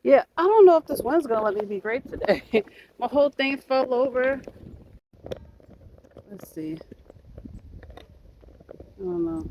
Yeah, I don't know if this wind's gonna let me be great today. My whole thing fell over. Let's see. I don't know.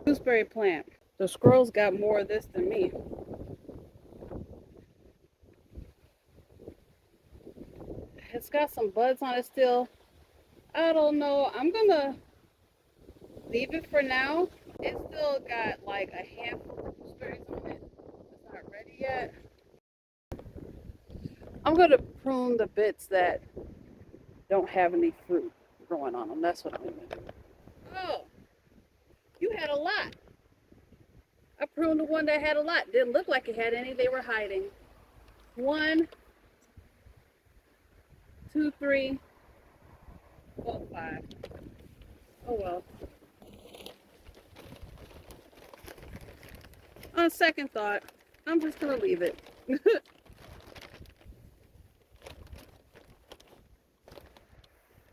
Gooseberry plant. The squirrels got more of this than me. It's got some buds on it still. I don't know. I'm gonna leave it for now. It's still got like a handful of gooseberries on it. It's not ready yet. I'm gonna prune the bits that don't have any fruit growing on them. That's what I'm gonna do. Oh, you had a lot. I pruned the one that had a lot. Didn't look like it had any. They were hiding. One, two, three, four, five. Oh well. On second thought, I'm just gonna leave it.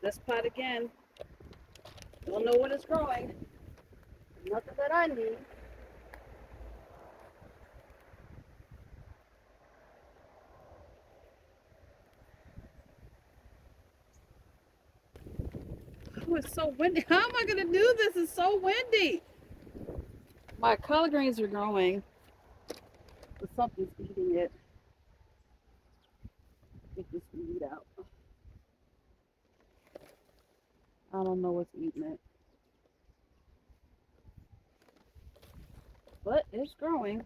This pot again. Don't know what it's growing. Nothing that I need. Oh, it's so windy. How am I gonna do this? It's so windy. My collard greens are growing, but something's eating it. Get this weed out. I don't know what's eating it, but it's growing.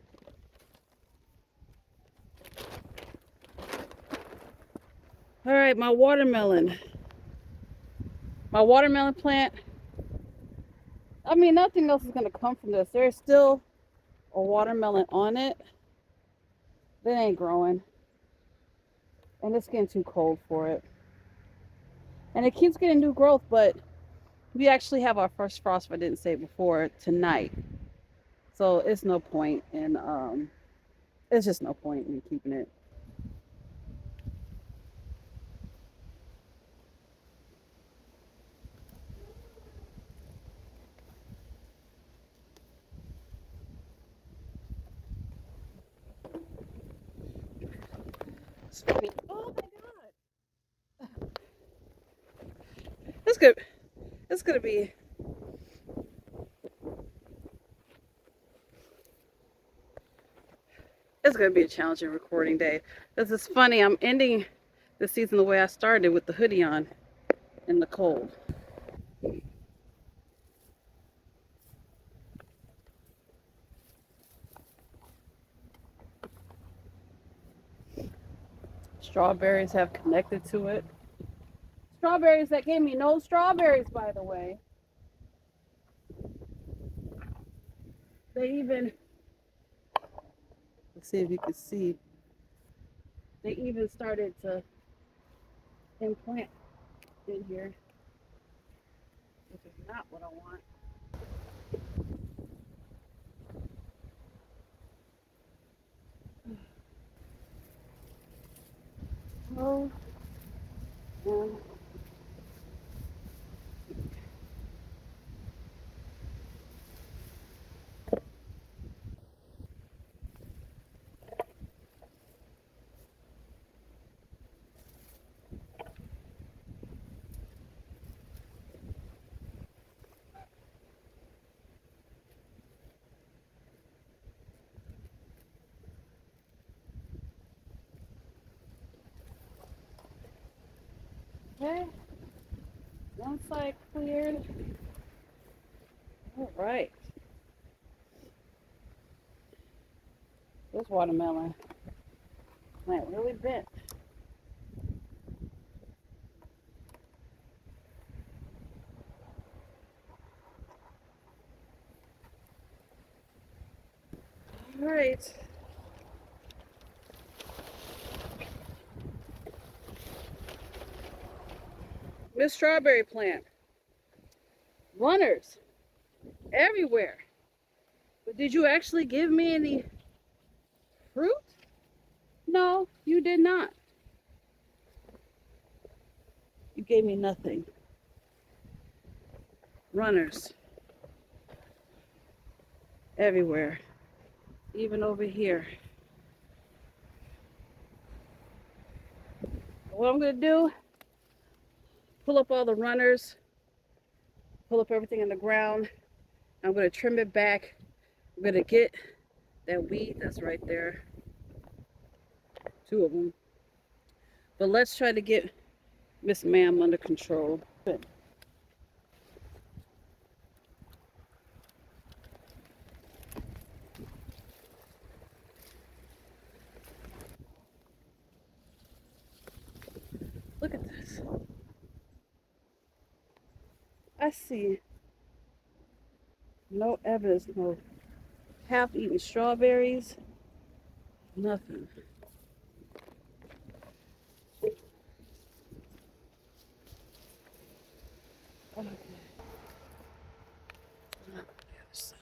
All right, my watermelon. My watermelon plant. I mean, nothing else is gonna come from this. There's still a watermelon on it. It ain't growing, and it's getting too cold for it. And it keeps getting new growth, but we actually have our first frost, if I didn't say before, tonight. So it's no point in it's just no point in keeping it. Oh my god. It's good. It's gonna be it's gonna be a challenging recording day. This is funny. I'm ending the season the way I started with the hoodie on in the cold. Strawberries have connected to it. Strawberries that gave me no strawberries, by the way. They even, let's see if you can see, they even started to implant in here, which is not what I want. Oh, and okay, one side cleared. All right, this watermelon plant really bent. All right. right. Miss Strawberry plant. Runners everywhere. But did you actually give me any fruit? No, you did not. You gave me nothing. Runners everywhere. Even over here. What I'm going to do, pull up all the runners, pull up everything in the ground. I'm going to trim it back. I'm going to get that weed that's right there. 2 of them. But let's try to get Miss Ma'am under control. Look at this. I see no evidence, no half-eaten strawberries, nothing. Okay. The other side.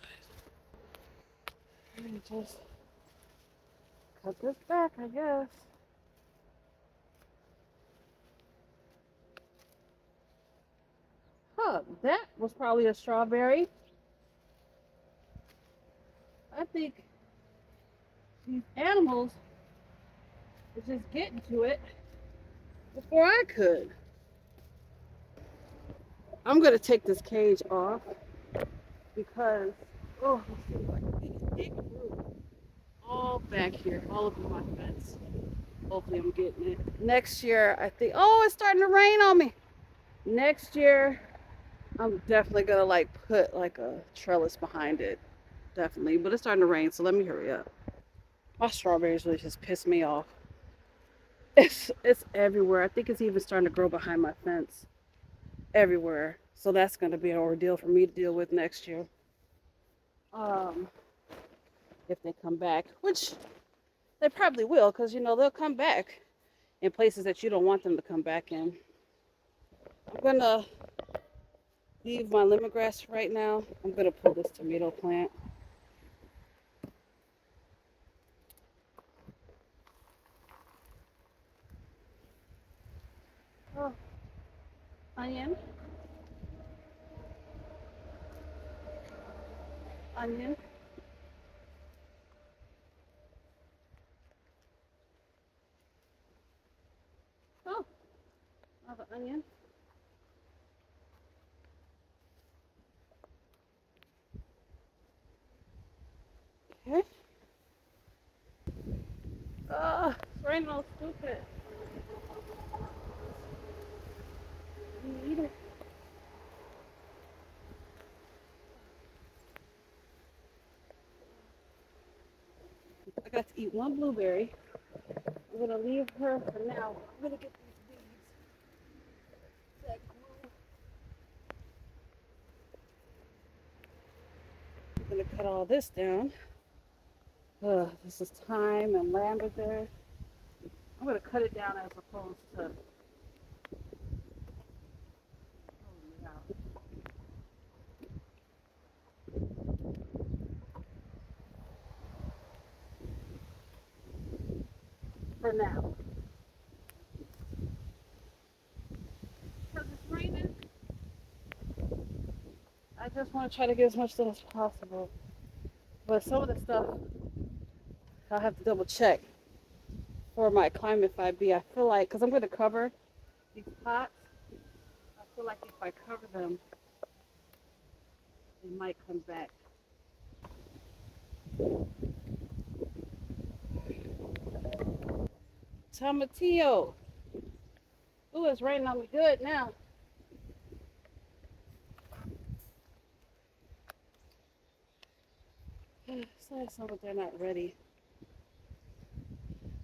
Let me just cut this back, I guess. Huh, that was probably a strawberry. I think these animals were just getting to it before I could. I'm gonna take this cage off because, oh, it seems like a big group all back here, all over my fence. Hopefully I'm getting it. Next year, I think, oh, it's starting to rain on me. Next year, I'm definitely gonna like put like a trellis behind it. Definitely, but it's starting to rain, so let me hurry up. My strawberries really just piss me off. It's everywhere. I think it's even starting to grow behind my fence. Everywhere. So that's gonna be an ordeal for me to deal with next year. Um, if they come back, which they probably will, because you know they'll come back in places that you don't want them to come back in. I'm gonna leave my lemongrass right now. I'm gonna pull this tomato plant. Oh, onion, onion. Oh, another onion. Okay. It's raining all stupid. Eat it. I got to eat one blueberry. I'm gonna leave her for now. I'm gonna get these weeds that grew. I'm gonna cut all this down. This is thyme and lavender. I'm gonna cut it down as opposed to pulling it out for now. Because it's raining, I just want to try to get as much done as possible. But some of the stuff I'll have to double check for my Climate 5B. I feel like, because I'm going to cover these pots, I feel like if I cover them, they might come back. Tomatillo. Ooh, it's raining on me good now. It's like some of they're not ready.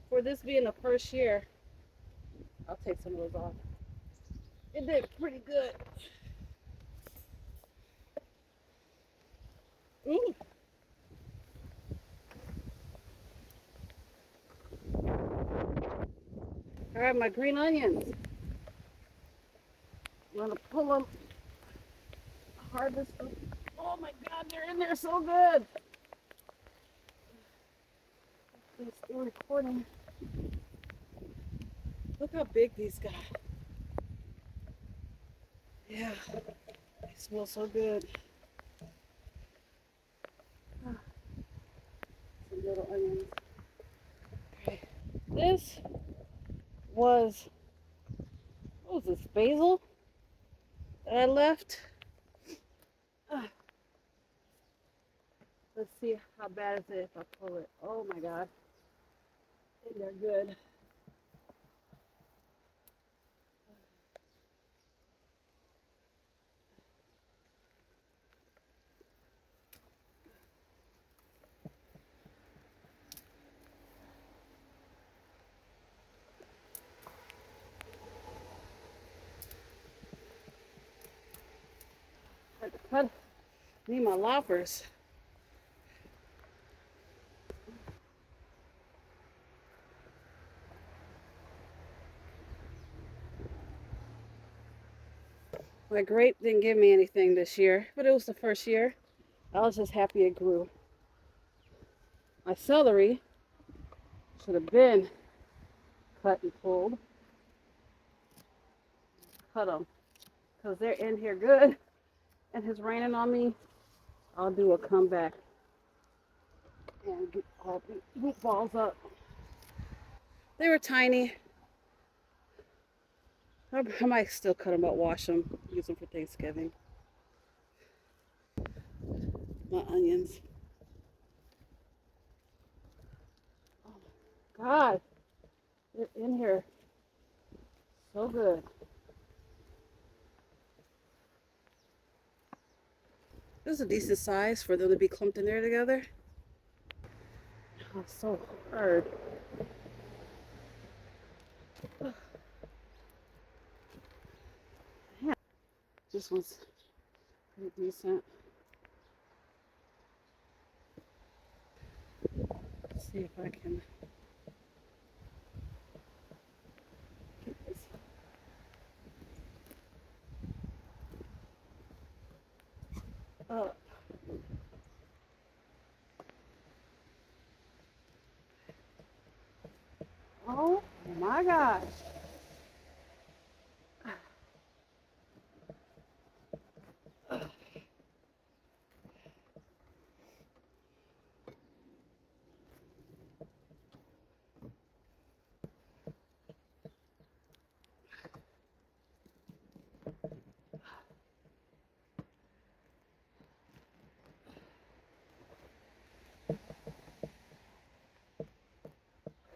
For this being the first year, I'll take some of those off. It did pretty good. Ooh. All right, my green onions. I'm gonna pull them, harvest them. Oh my God, they're in there so good. They're still recording. Look how big these got. Yeah, they smell so good. Some little onions. Okay. This was, what was this, basil that I left? Let's see how bad is it if I pull it. Oh my God. And they're good. I had to cut, need my loppers. My grape didn't give me anything this year, but it was the first year. I was just happy it grew. My celery should have been cut and pulled. Cut them because they're in here good and it's raining on me. I'll do a comeback and get all the root balls up. They were tiny. I might still cut them up, wash them, use them for Thanksgiving. My onions. Oh my God, they're in here so good. This is a decent size for them to be clumped in there together. Oh, it's so hard. Yeah, this one's pretty decent. Let's see if I can get this up. Oh my gosh.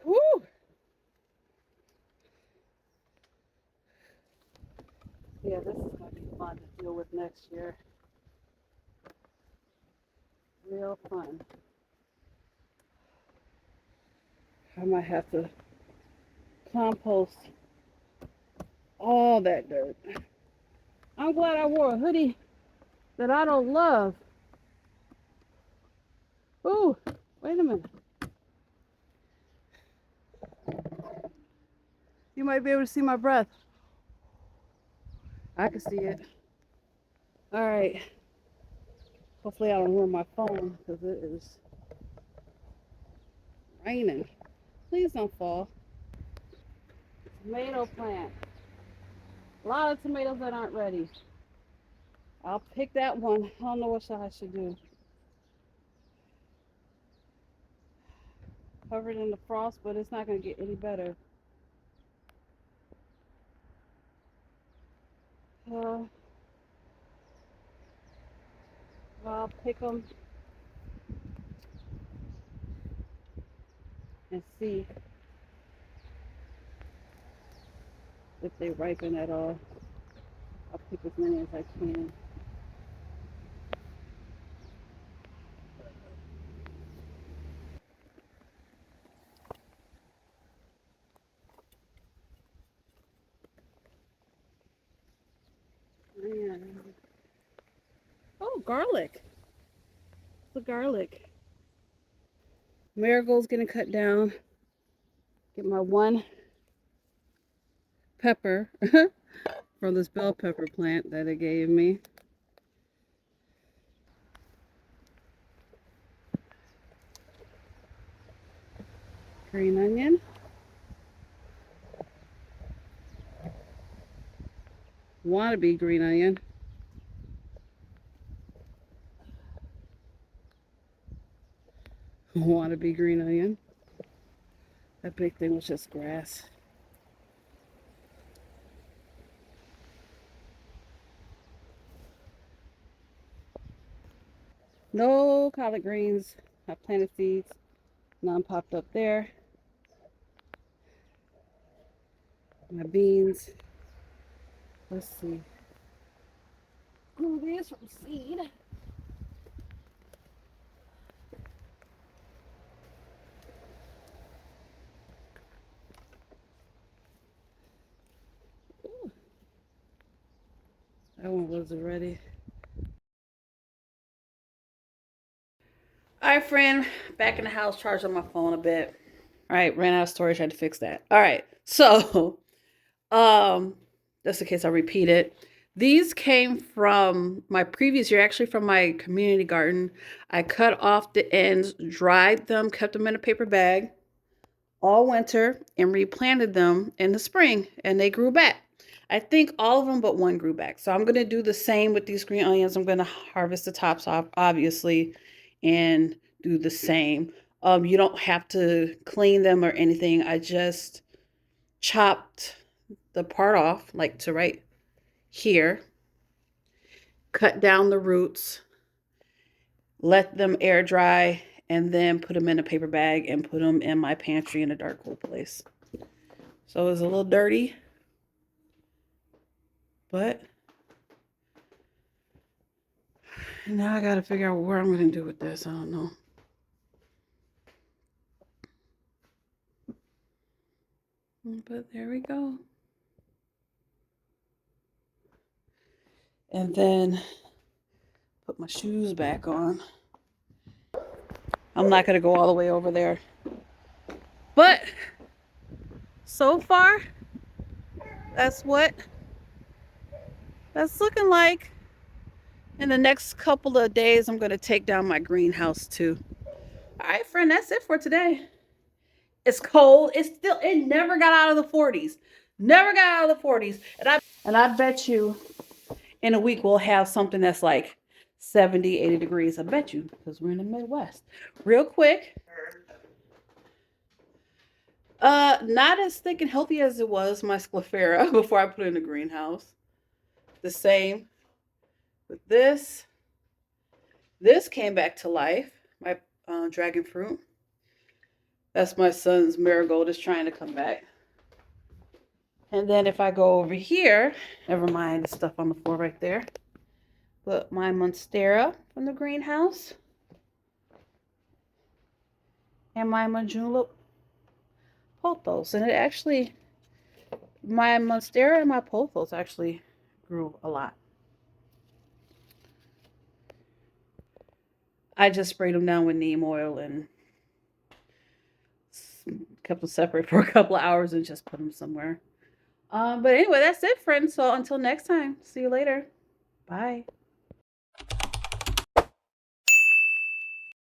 Woo! Yeah, this is going to be fun to deal with next year. Real fun. I might have to compost all that dirt. I'm glad I wore a hoodie that I don't love. Ooh, wait a minute. You might be able to see my breath. I can see it. All right. Hopefully I don't ruin my phone because it is raining. Please don't fall. Tomato plant. A lot of tomatoes that aren't ready. I'll pick that one. I don't know what I should do. Covered in the frost, but it's not going to get any better. Uh, I'll pick them and see if they ripen at all. I'll pick as many as I can. Man. Oh, garlic. The garlic. Marigold's getting cut down. Get my one pepper from this bell pepper plant that it gave me. Green onion. Wannabe green onion. Wannabe green onion. That big thing was just grass. No collard greens. I planted seeds. None popped up there. My beans. Let's see. Grew this from seed. Ooh. That one wasn't ready. All right, friend. Back in the house, charged on my phone a bit. All right, ran out of storage. Had to fix that. All right, so just in case I repeat it, these came from my previous year, actually from my community garden. I cut off the ends, dried them, kept them in a paper bag all winter, and replanted them in the spring, and they grew back. I think all of them but one grew back. So I'm going to do the same with these green onions. I'm going to harvest the tops off, obviously, and do the same. You don't have to clean them or anything. I just chopped the part off, like to right here, cut down the roots, let them air dry, and then put them in a paper bag and put them in my pantry in a dark, cool place. So it was a little dirty, but now I got to figure out what I'm going to do with this. I don't know. But there we go. And then put my shoes back on. I'm not going to go all the way over there. But so far, that's what that's looking like. In the next couple of days, I'm going to take down my greenhouse too. All right, friend, that's it for today. It's cold. It never got out of the 40s. Never got out of the 40s. And I bet you in a week we'll have something that's like 70, 80 degrees. I bet you, because we're in the Midwest. Real quick. Not as thick and healthy as it was my sclerophera before I put it in the greenhouse. The same with this. This came back to life. My dragon fruit. That's my son's marigold is trying to come back. And then if I go over here, never mind the stuff on the floor right there. But my monstera from the greenhouse. And my Majula pothos. And it actually, my monstera and my pothos actually grew a lot. I just sprayed them down with neem oil and kept them separate for a couple of hours and just put them somewhere. But anyway, that's it, friends. So until next time, see you later. Bye.